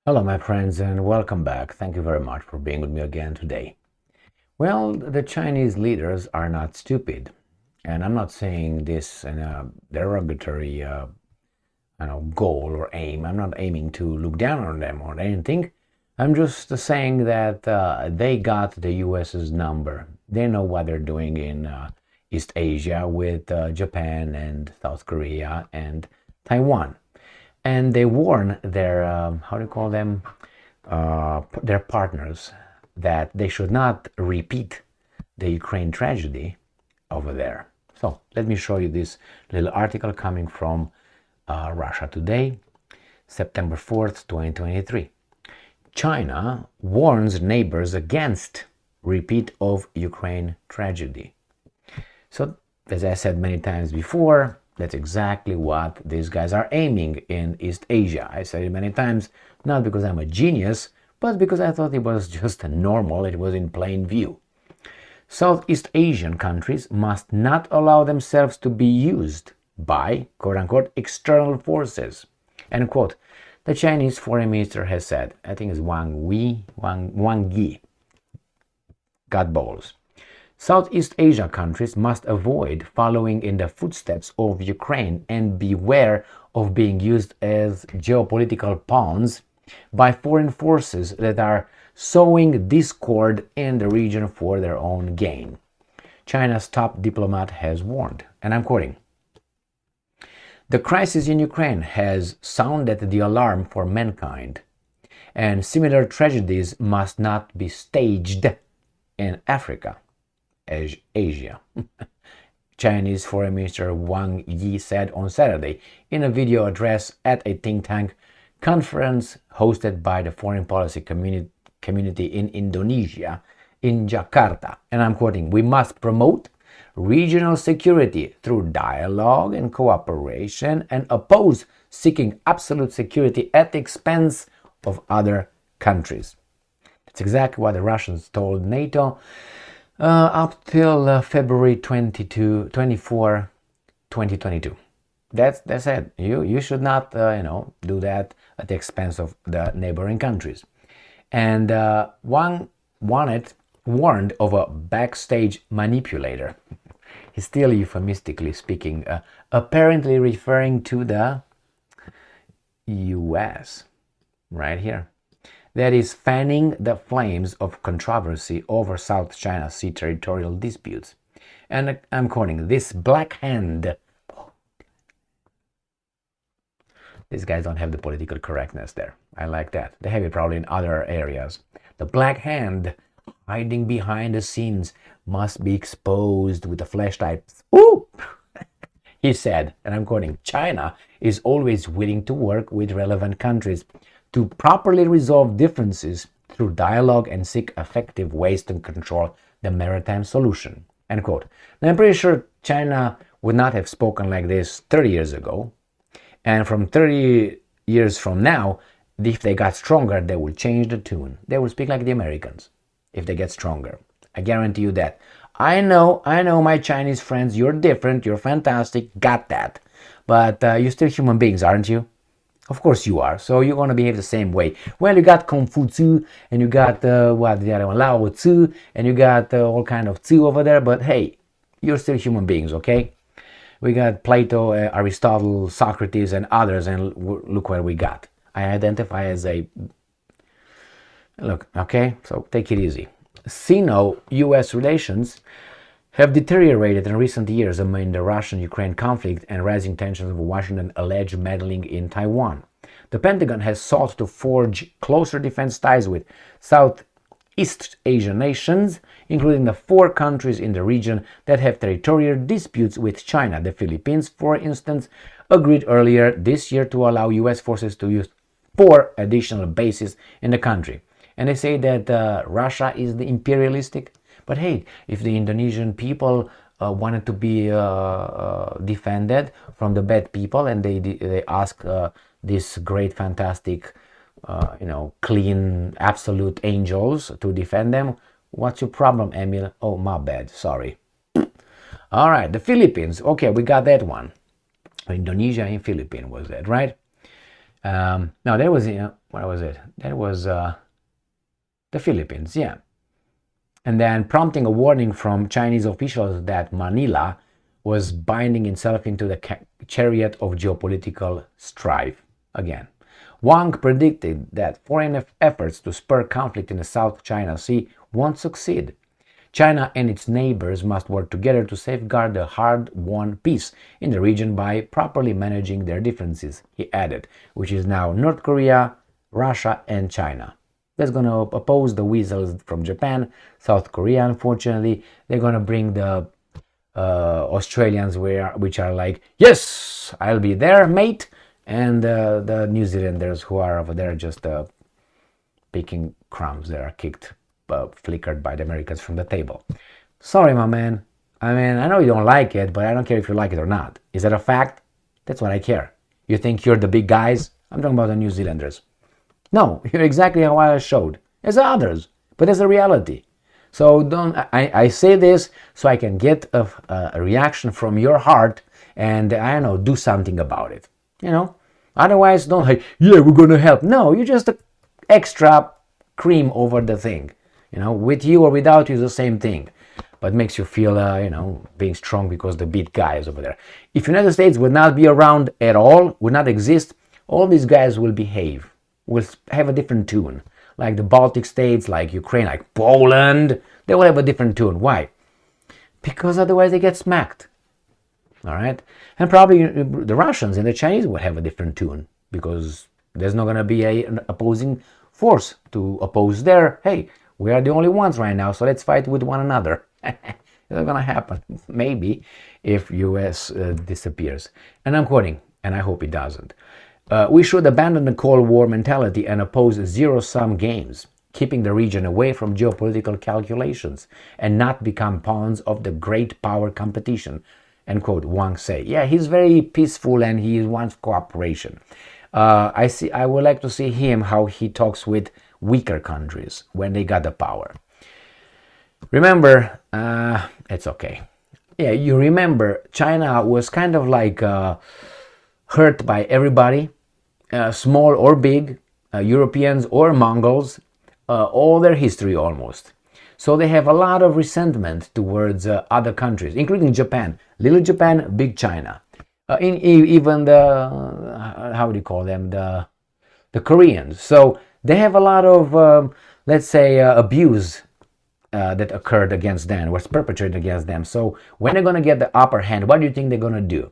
Hello, my friends, and welcome back. Thank you very much for being with me again today. Well, the Chinese leaders are not stupid, and I'm not saying this in a derogatory goal or aim. I'm not aiming to look down on them or anything. I'm just saying that they got the US's number. They know what they're doing in East Asia with Japan and South Korea and Taiwan. And they warn their, how do you call them, their partners that they should not repeat the Ukraine tragedy over there. So let me show you this little article coming from Russia Today, September 4th, 2023. China warns neighbors against repeat of Ukraine tragedy. So, as I said many times before, that's exactly what these guys are aiming in East Asia. I said it many times, not because I'm a genius, but because I thought it was just normal, it was in plain view. Southeast Asian countries must not allow themselves to be used by, quote-unquote, external forces, end quote. The Chinese foreign minister has said, I think it's Wang Yi, got balls. Southeast Asia countries must avoid following in the footsteps of Ukraine and beware of being used as geopolitical pawns by foreign forces that are sowing discord in the region for their own gain. China's top diplomat has warned, and I'm quoting, "The crisis in Ukraine has sounded the alarm for mankind, and similar tragedies must not be staged in Africa, Asia." Chinese Foreign Minister Wang Yi said on Saturday in a video address at a think tank conference hosted by the foreign policy community in Indonesia, in Jakarta. And I'm quoting, "We must promote regional security through dialogue and cooperation and oppose seeking absolute security at the expense of other countries." That's exactly what the Russians told NATO up till February 24, 2022. That's it. You should not do that at the expense of the neighboring countries. And Wang warned of a backstage manipulator. He's still euphemistically speaking, apparently referring to the US right here, that is fanning the flames of controversy over South China Sea territorial disputes. And I'm quoting, "This black hand," these guys don't have the political correctness there. I like that. They have it probably in other areas. "The black hand hiding behind the scenes must be exposed with a flashlight." Ooh! He said, and I'm quoting, "China is always willing to work with relevant countries to properly resolve differences through dialogue and seek effective ways to control the maritime solution," end quote. Now, I'm pretty sure China would not have spoken like this 30 years ago. And from 30 years from now, if they got stronger, they will change the tune. They will speak like the Americans if they get stronger. I guarantee you that. I know, my Chinese friends, you're different, you're fantastic, got that. But you're still human beings, aren't you? Of course you are. So you're going to behave the same way. Well, you got Confucius, and you got, the other one, Lao Tzu, and you got all kind of Tzu over there. But hey, you're still human beings, okay? We got Plato, Aristotle, Socrates, and others, and look what we got. I identify as a... Look, okay? So take it easy. Sino-US relations have deteriorated in recent years amid the Russian-Ukraine conflict and rising tensions over Washington's alleged meddling in Taiwan. The Pentagon has sought to forge closer defense ties with Southeast Asian nations, including the 4 countries in the region that have territorial disputes with China. The Philippines, for instance, agreed earlier this year to allow U.S. forces to use 4 additional bases in the country. And they say that Russia is the imperialistic. But hey, if the Indonesian people wanted to be defended from the bad people, and they ask these great, fantastic, clean, absolute angels to defend them, what's your problem, Emil? Oh, my bad, sorry. All right, the Philippines. Okay, we got that one. Indonesia and Philippines was that, right? No, that was, what was it? That was the Philippines, yeah. And then prompting a warning from Chinese officials that Manila was binding itself into the chariot of geopolitical strife again. Wang predicted that foreign efforts to spur conflict in the South China Sea won't succeed. China and its neighbors must work together to safeguard the hard-won peace in the region by properly managing their differences, he added, which is now North Korea, Russia, and China. That's going to oppose the weasels from Japan. South Korea, unfortunately, they're going to bring the Australians, which are like, yes, I'll be there, mate, and the New Zealanders who are over there just picking crumbs that are flickered by the Americans from the table. Sorry, my man. I mean, I know you don't like it, but I don't care if you like it or not. Is that a fact? That's what I care. You think you're the big guys? I'm talking about the New Zealanders. No, you're exactly how I showed. As others, but that's the reality. So I say this so I can get a reaction from your heart and, I don't know, do something about it. Otherwise, don't like, yeah, we're going to help. No, you're just an extra cream over the thing. With you or without you is the same thing. But makes you feel, being strong because the big guy is over there. If the United States would not be around at all, would not exist, all these guys will behave. Will have a different tune. Like the Baltic states, like Ukraine, like Poland, they will have a different tune. Why? Because otherwise they get smacked. All right? And probably the Russians and the Chinese will have a different tune because there's not going to be an opposing force to oppose their, hey, we are the only ones right now, so let's fight with one another. It's not going to happen, maybe, if US disappears. And I'm quoting, and I hope it doesn't. We should abandon the Cold War mentality and oppose zero-sum games, keeping the region away from geopolitical calculations and not become pawns of the great power competition, end quote, Wang say. Yeah, he's very peaceful and he wants cooperation. I would like to see him, how he talks with weaker countries when they got the power. Remember, it's okay. Yeah, you remember China was kind of like hurt by everybody. Small or big, Europeans or Mongols, all their history almost. So they have a lot of resentment towards other countries, including Japan. Little Japan, big China. Even the, how do you call them, the Koreans. So they have a lot of, let's say, abuse that occurred against them, was perpetrated against them. So when they're going to get the upper hand, what do you think they're going to do?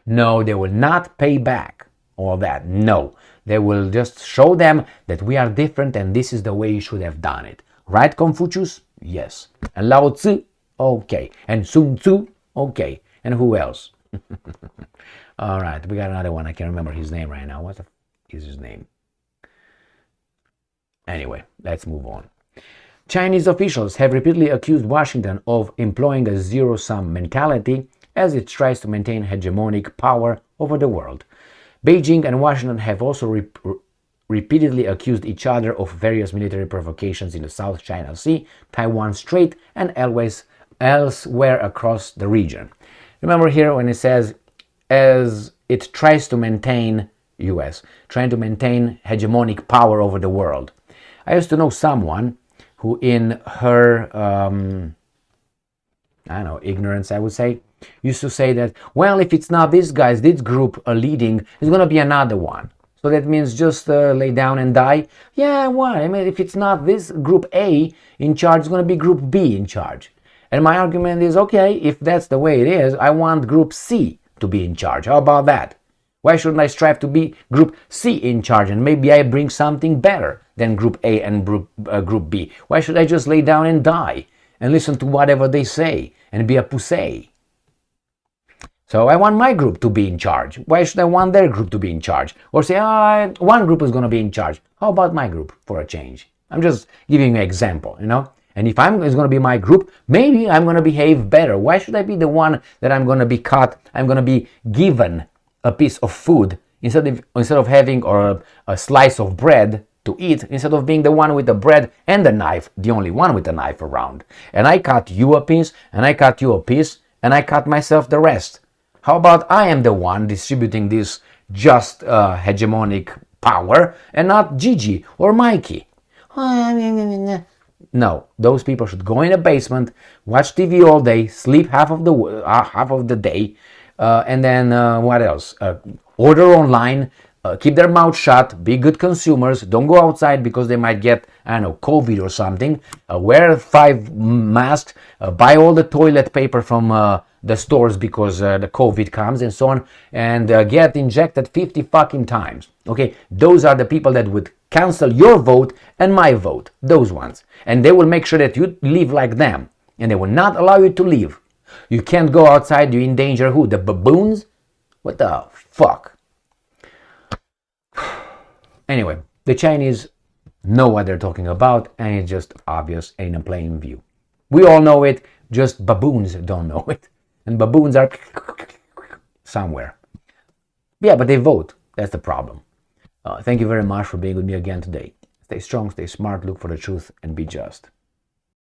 No, they will not pay back all that. No, they will just show them that we are different and this is the way you should have done it. Right, Confucius? Yes. And Lao Tzu? Okay. And Sun Tzu? Okay. And who else? All right, we got another one. I can't remember his name right now. What is his name? Anyway, let's move on. Chinese officials have repeatedly accused Washington of employing a zero-sum mentality as it tries to maintain hegemonic power over the world. Beijing and Washington have also repeatedly accused each other of various military provocations in the South China Sea, Taiwan Strait, and elsewhere across the region. Remember here when it says, as it tries to maintain, US, trying to maintain hegemonic power over the world. I used to know someone who in her, ignorance, I would say, used to say that, well, if it's not these guys, this group are leading, it's going to be another one. So that means just lay down and die. Yeah, why? I mean, if it's not this group A in charge, it's going to be group B in charge. And my argument is, okay, if that's the way it is, I want group C to be in charge. How about that? Why shouldn't I strive to be group C in charge and maybe I bring something better than group A and group B? Why should I just lay down and die and listen to whatever they say and be a pussy? So I want my group to be in charge. Why should I want their group to be in charge? Or say, one group is going to be in charge. How about my group for a change? I'm just giving you an example, And if it's going to be my group, maybe I'm going to behave better. Why should I be the one that I'm going to be I'm going to be given a piece of food instead of having a slice of bread to eat, instead of being the one with the bread and the knife, the only one with the knife around. And I cut you a piece, and I cut you a piece, and I cut myself the rest. How about I am the one distributing this just hegemonic power and not Gigi or Mikey. No, those people should go in a basement, watch TV all day, sleep half of the day, and then what else? Order online, keep their mouth shut, be good consumers, don't go outside because they might get, I don't know, COVID or something, wear 5 masks, buy all the toilet paper from the stores because the COVID comes and so on, and get injected 50 fucking times. Okay, those are the people that would cancel your vote and my vote, those ones. And they will make sure that you live like them, and they will not allow you to leave. You can't go outside, you endanger who? The baboons? What the fuck? Anyway, the Chinese know what they're talking about, and it's just obvious in a plain view. We all know it, just baboons don't know it. And baboons are somewhere. Yeah, but they vote. That's the problem. Thank you very much for being with me again today. Stay strong, stay smart, look for the truth, and be just.